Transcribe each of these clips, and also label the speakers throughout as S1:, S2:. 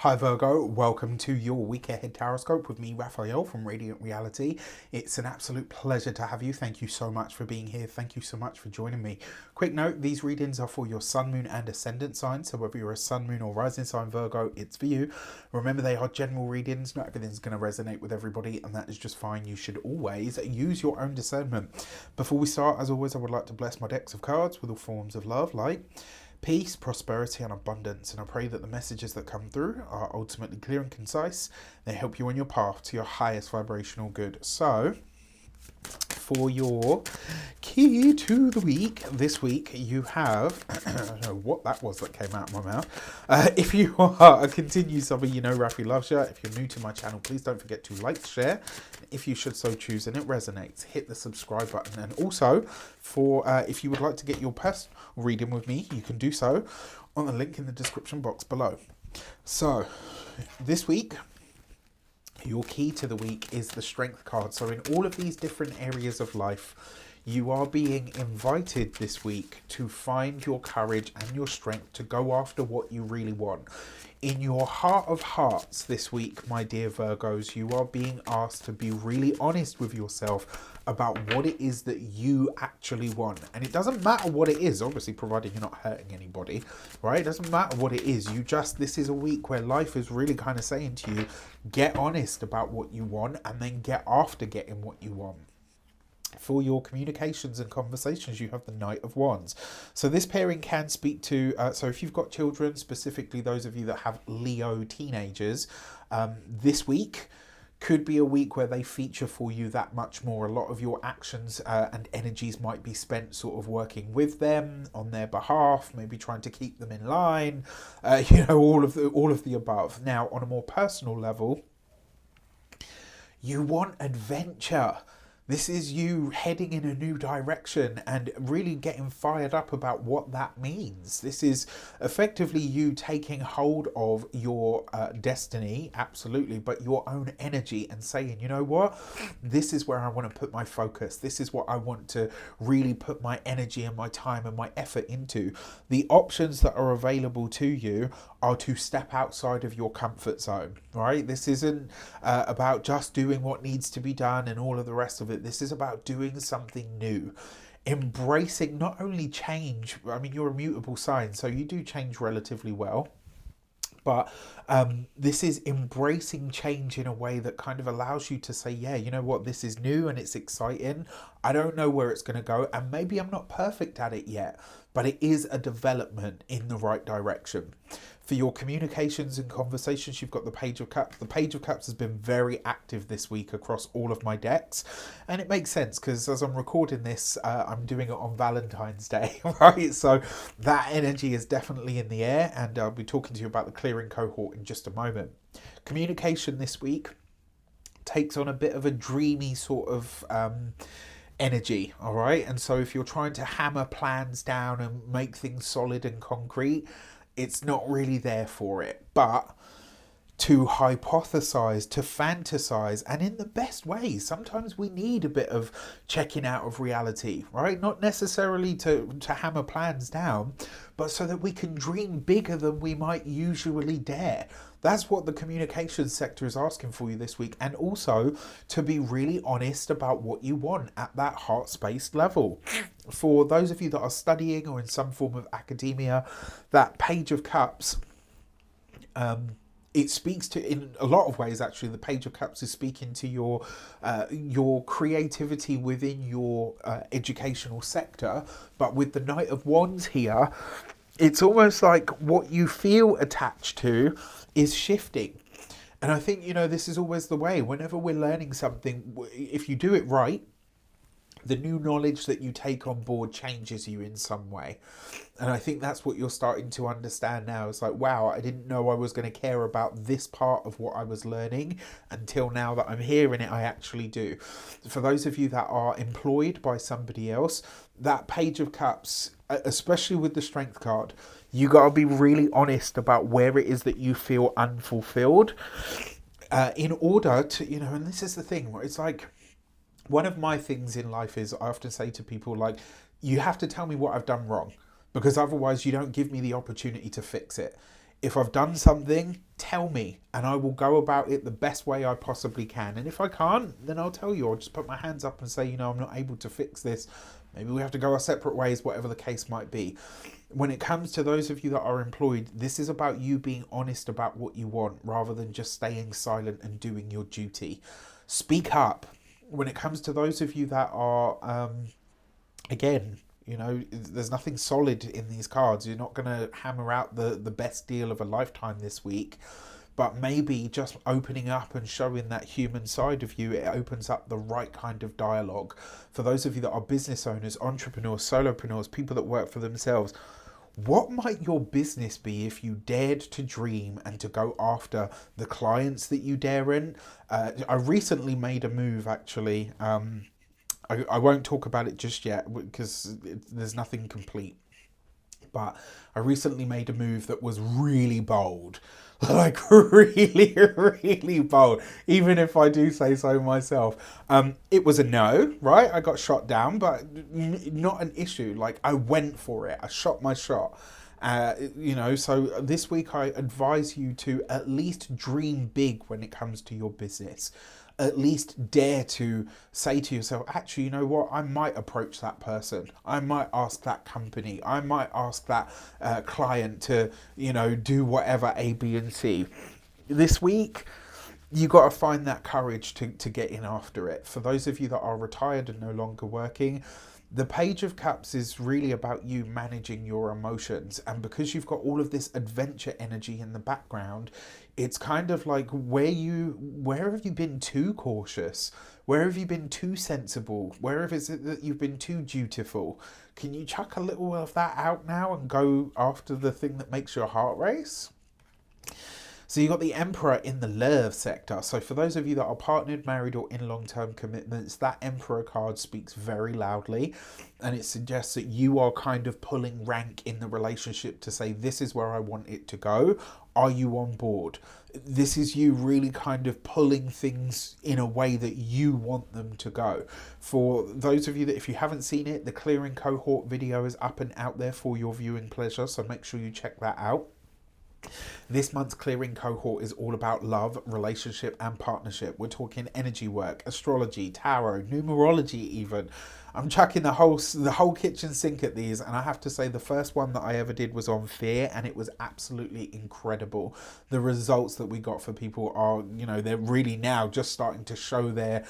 S1: Hi Virgo, welcome to your week ahead Taroscope with me, Raphael from Reydiant Reality. It's an absolute pleasure to have you. Thank you so much for being here. Thank you so much for joining me. Quick note, these readings are for your sun, moon and ascendant signs. So whether you're a sun, moon or rising sign Virgo, it's for you. Remember, they are general readings. Not everything's going to resonate with everybody, and that is just fine. You should always use your own discernment. Before we start, as always, I would like to bless my decks of cards with all forms of love, light, peace, prosperity and abundance, and I pray that the messages that come through are ultimately clear and concise. They help you on your path to your highest vibrational good. So, for your key to the week, this week you have, I don't know what that was that came out of my mouth. If you are a continued subber, you know Rafi loves you. If you're new to my channel, please don't forget to like, share. If you should so choose and it resonates, hit the subscribe button. And also, for if you would like to get your personal reading with me, you can do so on the link in the description box below. So, this week, your key to the week is the Strength card. So in all of these different areas of life, you are being invited this week to find your courage and your strength to go after what you really want. In your heart of hearts this week, my dear Virgos, you are being asked to be really honest with yourself about what it is that you actually want. And it doesn't matter what it is, obviously, provided you're not hurting anybody, right? It doesn't matter what it is. This is a week where life is really kind of saying to you, get honest about what you want and then get after getting what you want. For your communications and conversations, you have the Knight of Wands. So this pairing can speak to, so if you've got children, specifically those of you that have Leo teenagers, this week could be a week where they feature for you that much more. A lot of your actions and energies might be spent sort of working with them on their behalf, maybe trying to keep them in line, all of the above. Now, on a more personal level, you want adventure. This is you heading in a new direction and really getting fired up about what that means. This is effectively you taking hold of your destiny, absolutely, but your own energy and saying, you know what, this is where I want to put my focus. This is what I want to really put my energy and my time and my effort into. The options that are available to you are to step outside of your comfort zone, right? This isn't about just doing what needs to be done and all of the rest of it. This is about doing something new, embracing not only change. I mean, you're a mutable sign, so you do change relatively well. But this is embracing change in a way that kind of allows you to say, yeah, you know what, this is new and it's exciting. I don't know where it's going to go, and maybe I'm not perfect at it yet, but it is a development in the right direction. For your communications and conversations, you've got the Page of Cups. The Page of Cups has been very active this week across all of my decks. And it makes sense because as I'm recording this, I'm doing it on Valentine's Day, right? So that energy is definitely in the air, and I'll be talking to you about the clearing cohort in just a moment. Communication this week takes on a bit of a dreamy sort of energy, all right? And so if you're trying to hammer plans down and make things solid and concrete, it's not really there for it. But to hypothesize, to fantasize, and in the best way, sometimes we need a bit of checking out of reality, right? Not necessarily to hammer plans down, but so that we can dream bigger than we might usually dare. That's what the communications sector is asking for you this week, and also to be really honest about what you want at that heart space level. For those of you that are studying or in some form of academia, that Page of Cups, it speaks to, in a lot of ways actually, the Page of Cups is speaking to your creativity within your educational sector. But with the Knight of Wands here, it's almost like what you feel attached to is shifting. And I think, this is always the way. Whenever we're learning something, if you do it right, the new knowledge that you take on board changes you in some way. And I think that's what you're starting to understand now. It's like, wow, I didn't know I was going to care about this part of what I was learning until now that I'm hearing it, I actually do. For those of you that are employed by somebody else, that Page of Cups, especially with the Strength card, you got to be really honest about where it is that you feel unfulfilled in order to, and this is the thing where it's like, one of my things in life is I often say to people, like, you have to tell me what I've done wrong, because otherwise you don't give me the opportunity to fix it. If I've done something, tell me, and I will go about it the best way I possibly can. And if I can't, then I'll tell you. I'll just put my hands up and say, you know, I'm not able to fix this. Maybe we have to go our separate ways, whatever the case might be. When it comes to those of you that are employed, this is about you being honest about what you want rather than just staying silent and doing your duty. Speak up. When it comes to those of you that are, again, you know, there's nothing solid in these cards. You're not going to hammer out the best deal of a lifetime this week. But maybe just opening up and showing that human side of you, it opens up the right kind of dialogue. For those of you that are business owners, entrepreneurs, solopreneurs, people that work for themselves, what might your business be if you dared to dream and to go after the clients that you dare in? I recently made a move, actually. I won't talk about it just yet because there's nothing complete. But I recently made a move that was really bold. Like really, really bold. Even if I do say so myself. It was a no, right? I got shot down, but not an issue. Like I went for it. I shot my shot. You know, so this week I advise you to at least dream big when it comes to your business. At least dare to say to yourself, actually, you know what, I might approach that person. I might ask that company. I might ask that client to, you know, do whatever A, B, and C. This week, you got to find that courage to get in after it. For those of you that are retired and no longer working, the Page of Cups is really about you managing your emotions. And because you've got all of this adventure energy in the background, it's kind of like where have you been too cautious? Where have you been too sensible? Where is it that you've been too dutiful? Can you chuck a little of that out now and go after the thing that makes your heart race? So you got the Emperor in the love sector. So for those of you that are partnered, married, or in long-term commitments, that Emperor card speaks very loudly, and it suggests that you are kind of pulling rank in the relationship to say, this is where I want it to go. Are you on board? This is you really kind of pulling things in a way that you want them to go. For those of you that, if you haven't seen it, the Clearing Cohort video is up and out there for your viewing pleasure, so make sure you check that out. This month's Clearing Cohort is all about love, relationship, and partnership. We're talking energy work, astrology, tarot, numerology even. I'm chucking the whole kitchen sink at these, and I have to say the first one that I ever did was on fear, and it was absolutely incredible. The results that we got for people are, you know, they're really now just starting to show their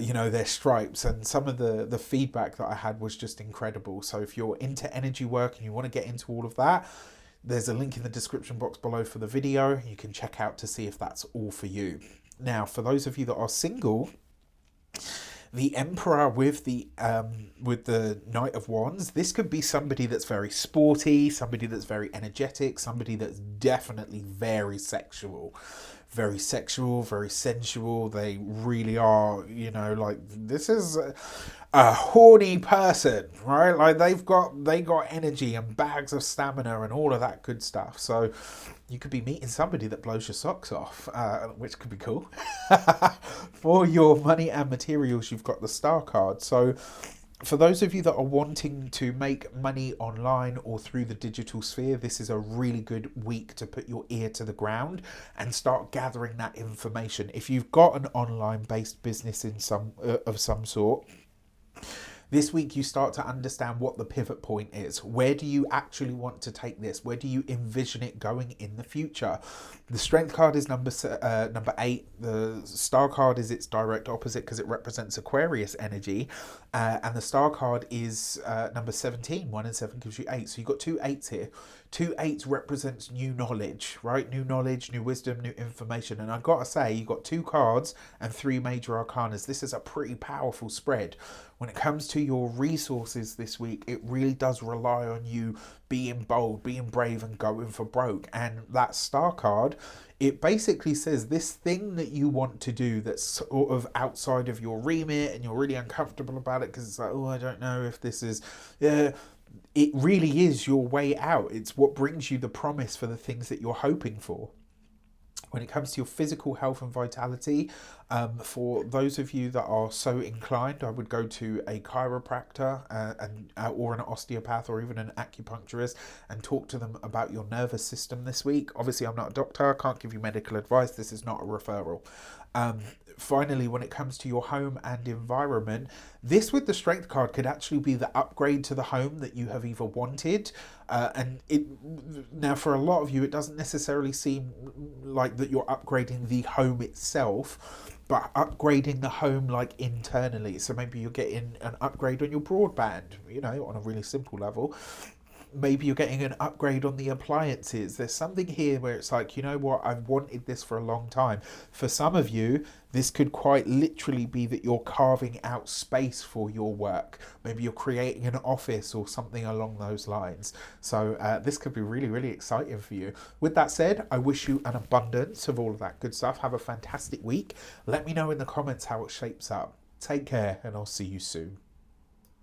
S1: you know, their stripes, and some of the feedback that I had was just incredible. So if you're into energy work and you want to get into all of that, there's a link in the description box below for the video. You can check out to see if that's all for you. Now, for those of you that are single, the Emperor with the Knight of Wands, this could be somebody that's very sporty, somebody that's very energetic, somebody that's definitely very sexual, very sensual. They really are, you know, like this is a horny person, right? Like they got energy and bags of stamina and all of that good stuff. So you could be meeting somebody that blows your socks off, which could be cool. For your money and materials, you've got the Star card. So for those of you that are wanting to make money online or through the digital sphere, this is a really good week to put your ear to the ground and start gathering that information. If you've got an online-based business in of some sort, this week you start to understand what the pivot point is. Where do you actually want to take this? Where do you envision it going in the future? The Strength card is number 8. The Star card is its direct opposite because it represents Aquarius energy. And the Star card is number 17. 1 and 7 gives you 8. So you've got 2 8s here. 2 8s represents new knowledge, right? New knowledge, new wisdom, new information. And I've got to say, you've got 2 cards and 3 major arcanas. This is a pretty powerful spread. When it comes to your resources this week, it really does rely on you being bold, being brave, and going for broke. And that Star card, it basically says this thing that you want to do that's sort of outside of your remit and you're really uncomfortable about it because it's like, oh, I don't know if this is... it really is your way out. It's what brings you the promise for the things that you're hoping for. When it comes to your physical health and vitality, for those of you that are so inclined, I would go to a chiropractor or an osteopath or even an acupuncturist and talk to them about your nervous system this week. Obviously, I'm not a doctor. I can't give you medical advice. This is not a referral. Finally, when it comes to your home and environment, this with the strength card could actually be the upgrade to the home that you have either wanted. Now, for a lot of you, it doesn't necessarily seem like that you're upgrading the home itself, but upgrading the home like internally. So maybe you're getting an upgrade on your broadband, you know, on a really simple level. Maybe you're getting an upgrade on the appliances. There's something here where it's like, you know what, I've wanted this for a long time. For some of you, this could quite literally be that you're carving out space for your work. Maybe you're creating an office or something along those lines. So this could be really, really exciting for you. With that said, I wish you an abundance of all of that good stuff. Have a fantastic week. Let me know in the comments how it shapes up. Take care, and I'll see you soon.